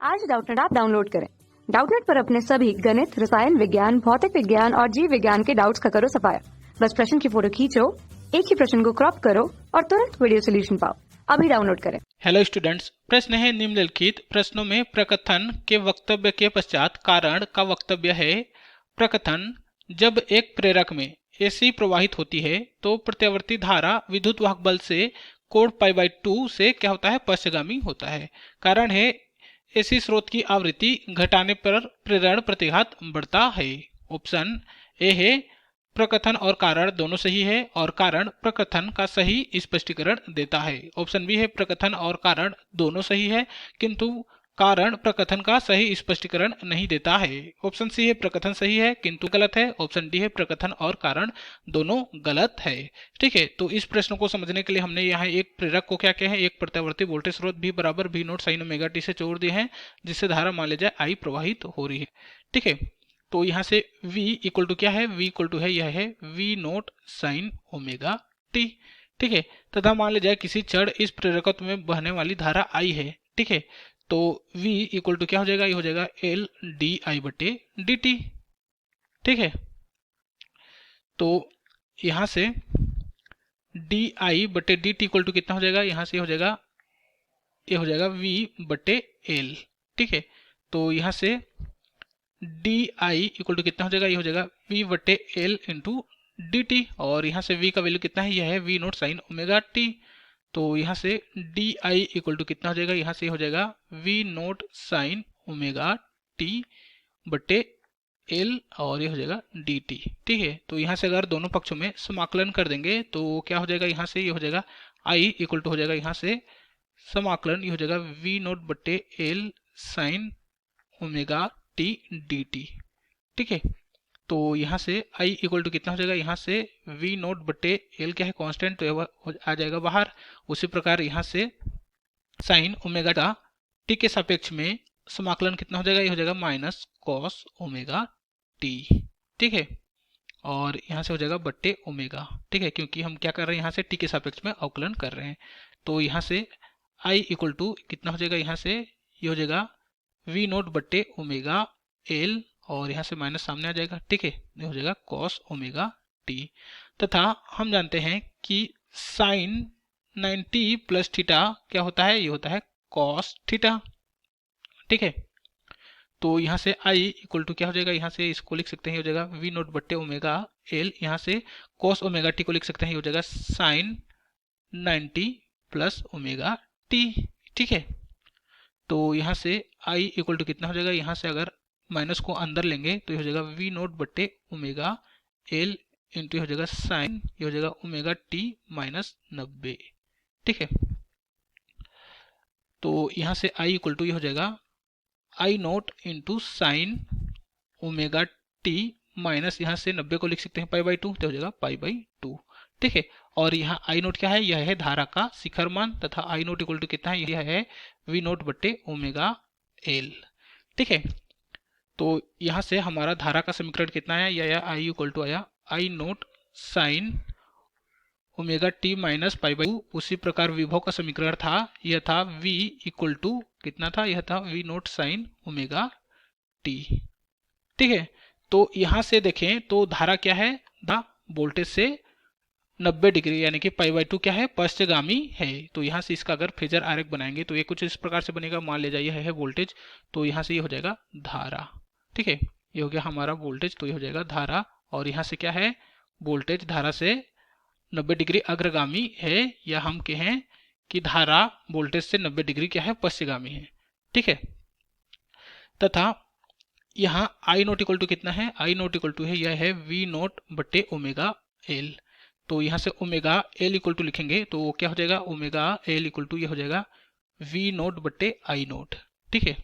आज Doubtnut app download करें। Doubtnut पर अपने सभी गणित, रसायन विज्ञान, भौतिक विज्ञान और जीव विज्ञान के डाउट्स का करो सफाया। बस प्रश्न की फोटो खींचो, एक ही प्रश्न को क्रॉप करो और तुरंत वीडियो सोल्यूशन पाओ। अभी डाउनलोड करें। हेलो स्टूडेंट्स, प्रश्न है निम्नलिखित प्रश्नों में प्रकथन के वक्तव्य के पश्चात कारण का वक्तव्य है। प्रकथन: जब एक प्रेरक में एसी प्रवाहित होती है तो प्रत्यावर्ती धारा विद्युत वाहक बल से कोण π/2 से क्या होता है, पश्चगामी होता है। कारण है एसी स्रोत की आवृत्ति घटाने पर प्रेरण प्रतिघात बढ़ता है। ऑप्शन ए है प्रकथन और कारण दोनों सही है और कारण प्रकथन का सही स्पष्टीकरण देता है। ऑप्शन बी है प्रकथन और कारण दोनों सही है किंतु कारण प्रकथन का सही स्पष्टीकरण नहीं देता है। ऑप्शन सी है प्रकथन सही है किंतु गलत है। ऑप्शन डी है प्रकथन और कारण दोनों गलत है। ठीक है, तो इस प्रश्न को समझने के लिए हमने यहाँ एक प्रेरक को क्या किया है, एक प्रत्यावर्ती वोल्टेज स्रोत भी बराबर V note sine omega T से जोड़ दिए हैं, जिससे धारा मान लीजिए I प्रवाहित हो रही है। ठीक है, तो यहाँ से V इक्वल टू क्या है, V इक्वल टू है यह है V note sine omega T. ठीक है, तथा मान लीजिए किसी क्षण इस प्रेरकत्व में बहने वाली धारा I है। ठीक है, तो V इक्वल टू क्या हो जाएगा, ये हो जाएगा L डी आई बटे डी टी। ठीक है, तो यहाँ से डी आई बटे डी टी इक्वल टू कितना हो जाएगा, यहाँ से हो जाएगा, ये हो जाएगा V बटे L। ठीक है, तो यहाँ से डी आई इक्वल टू कितना हो जाएगा, ये हो जाएगा V बटे L इंटू डी टी, और यहाँ से V का वैल्यू कितना है, यह है V note sine omega T. तो यहाँ से डी आई इक्वल टू कितना हो जाएगा, यहाँ से हो जाएगा V note sine omega T बटे एल और ये हो जाएगा डी टी। ठीक है, तो यहाँ से अगर दोनों पक्षों में समाकलन कर देंगे तो क्या हो जाएगा, यहाँ से ये हो जाएगा I इक्वल टू हो जाएगा, यहाँ से समाकलन ये हो जाएगा V नोट बटे L sine omega T D T. ठीक है, तो यहाँ से I इक्वल टू कितना हो जाएगा, यहाँ से V नोट बटे एल क्या है कांस्टेंट, तो यह आ जाएगा बाहर। उसी प्रकार यहाँ से साइन ओमेगा का टी के सापेक्ष में समाकलन कितना हो जाएगा, ये हो जाएगा माइनस कॉस ओमेगा टी। ठीक है, और यहाँ से हो जाएगा बट्टे ओमेगा। ठीक है, क्योंकि हम क्या कर रहे हैं, यहाँ से टी के सापेक्ष में अवकलन कर रहे हैं। तो यहाँ से I इक्वल टू कितना हो जाएगा, यहाँ से ये हो जाएगा V नोट बट्टे ओमेगा एल और यहाँ से माइनस सामने आ जाएगा। ठीक है, ये हो जाएगा कॉस ओमेगा टी। तथा हम जानते हैं कि साइन 90 प्लस थीटा क्या होता है, ये होता है कॉस थीटा। ठीक है, तो यहाँ से I इक्वल टू क्या हो जाएगा, यहाँ से इसको लिख सकते हैं, हो जाएगा V नोट बट्टे ओमेगा एल, यहाँ से कॉस ओमेगा टी को लिख सकते हैं, हो जाएगा साइन 90 प्लस ओमेगा टी। ठीक है, तो यहाँ से I इक्वल टू कितना हो जाएगा, यहाँ से अगर माइनस को अंदर लेंगे तो ये हो जाएगा V नोट बट्टे ओमेगा एल इंटू हो जाएगा साइन, ये हो जाएगा ओमेगा टी माइनस 90। ठीक है, तो यहाँ से I इक्वल टू ये हो जाएगा I note into sine omega t minus यहाँ से 90 को लिख सकते हैं π/2, तो हो जाएगा π/2। ठीक है, और यहाँ I नोट क्या है, यह है धारा का शिखर मान, तथा I नोट इक्वल टू कितना है, यह है V नोट बट्टे ओमेगा एल। ठीक है, तो यहाँ से हमारा धारा का समीकरण कितना है, यह आया I इक्वल टू आया I naught sine omega t minus π/2। उसी प्रकार विभव का समीकरण था, यह था V इक्वल टू कितना था, यह था V note sine omega T. ठीक है, तो यहाँ से देखें तो धारा क्या है, द वोल्टेज से 90 डिग्री यानी कि π/2 क्या है, पश्चगामी है। तो यहाँ से इसका अगर फेजर आरेख बनाएंगे तो ये कुछ इस प्रकार से बनेगा। मान ले जाइए है वोल्टेज, तो यहाँ से ये हो जाएगा धारा। ठीक है, ये हो गया हमारा वोल्टेज, तो ये हो जाएगा धारा, और यहाँ से क्या है, वोल्टेज धारा से 90 डिग्री अग्रगामी है, या हम कहें कि धारा वोल्टेज से 90 डिग्री क्या है, पश्चगामी है। ठीक है, तथा यहाँ I नोट इक्वल टू कितना है, I नोट इक्वल टू है यह है V नोट बटे ओमेगा एल। तो यहाँ से ओमेगा एल इक्वल टू लिखेंगे तो क्या हो जाएगा, ओमेगा एल इक्वल टू ये हो जाएगा V नोट बटे I नोट। ठीक है,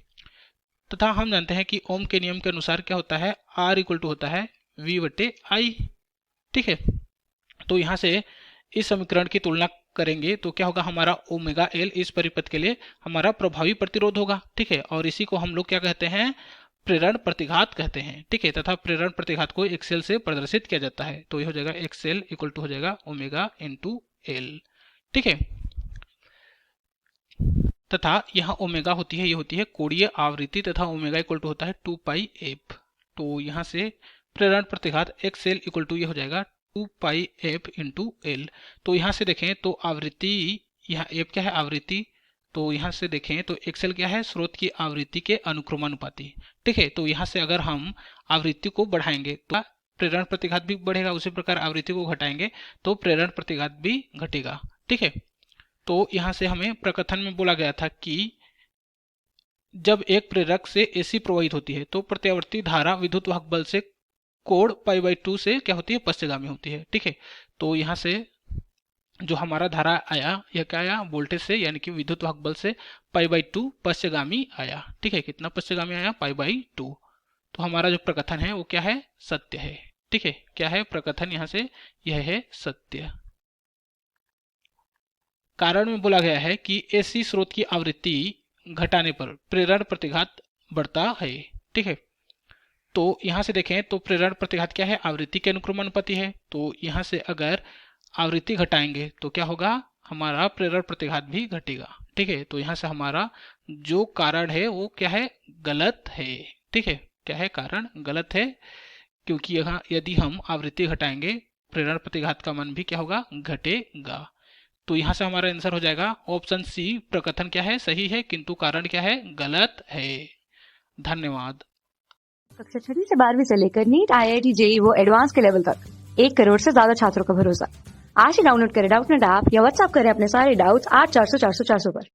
तथा हम जानते हैं कि ओम के नियम के अनुसार क्या होता है, R इक्वल टू होता है V बटे I। ठीक है, तो यहाँ से इस समीकरण की तुलना करेंगे तो क्या होगा, हमारा ओमेगा एल इस परिपथ के लिए हमारा प्रभावी प्रतिरोध होगा। ठीक है, और इसी को हम लोग क्या कहते हैं, प्रेरण प्रतिघात कहते हैं। ठीक है, तथा प्रेरण प्रतिघात को एक्सेल से प्रदर्शित किया जाता है, तो ये हो जाएगा एक्सेल इक्वल टू हो जाएगा ओमेगा इंटू एल। ठीक है, तथा यहाँ ओमेगा होती है, ये होती है कोणीय आवृत्ति तथा ओमेगा इक्वल टू होता है 2 पाई एफ। तो यहाँ से प्रेरण प्रतिघात एक्स एल इक्वल टू ये हो जाएगा 2 पाई एफ इंटू एल। तो यहाँ से देखें तो आवृत्ति, यहाँ एफ क्या है आवृत्ति, तो यहाँ से देखें तो एक्सएल क्या है स्रोत की आवृत्ति के अनुक्रमानुपाती। ठीक है, तो यहाँ से अगर हम आवृत्ति को बढ़ाएंगे तो प्रेरण प्रतिघात भी बढ़ेगा, उसी प्रकार आवृत्ति को घटाएंगे तो प्रेरण प्रतिघात भी घटेगा। ठीक है, तो यहाँ से हमें प्रकथन में बोला गया था कि जब एक प्रेरक से एसी प्रवाहित होती है तो प्रत्यावर्ती धारा विद्युत वाहक बल से कोण π/2 से क्या होती है पश्चगामी होती है। ठीक है, तो यहाँ से जो हमारा धारा आया यह क्या आया वोल्टेज से यानी कि विद्युत वाहक बल से π/2 पश्चगामी आया। ठीक है, कितना पश्चगामी आया π/2। तो हमारा जो प्रकथन है वो क्या है सत्य है। ठीक है, क्या है प्रकथन यहाँ से यह है सत्य। कारण में बोला गया है कि एसी स्रोत की आवृत्ति घटाने पर प्रेरण प्रतिघात बढ़ता है। ठीक है, तो यहाँ से देखें तो प्रेरण प्रतिघात क्या है आवृत्ति के अनुक्रमानुपाती है। तो यहाँ से अगर आवृत्ति घटाएंगे तो क्या होगा हमारा प्रेरण प्रतिघात भी घटेगा। ठीक है, तो यहाँ से हमारा जो कारण है वो क्या है गलत है। ठीक है, क्या है कारण गलत है, क्योंकि यहाँ यदि हम आवृत्ति घटाएंगे प्रेरण प्रतिघात का मान भी क्या होगा घटेगा। तो यहाँ से हमारा आंसर हो जाएगा ऑप्शन सी प्रकथन क्या है सही है किंतु कारण क्या है गलत है। धन्यवाद। कक्षा 6वीं से 12वीं से लेकर नीट, IIT, JEE वो एडवांस के लेवल तक 1 करोड़ से ज्यादा छात्रों का भरोसा। आज ही डाउनलोड करें डाउटनेट ऐप या व्हाट्सएप करें अपने सारे डाउट्स 8400 400 400 पर।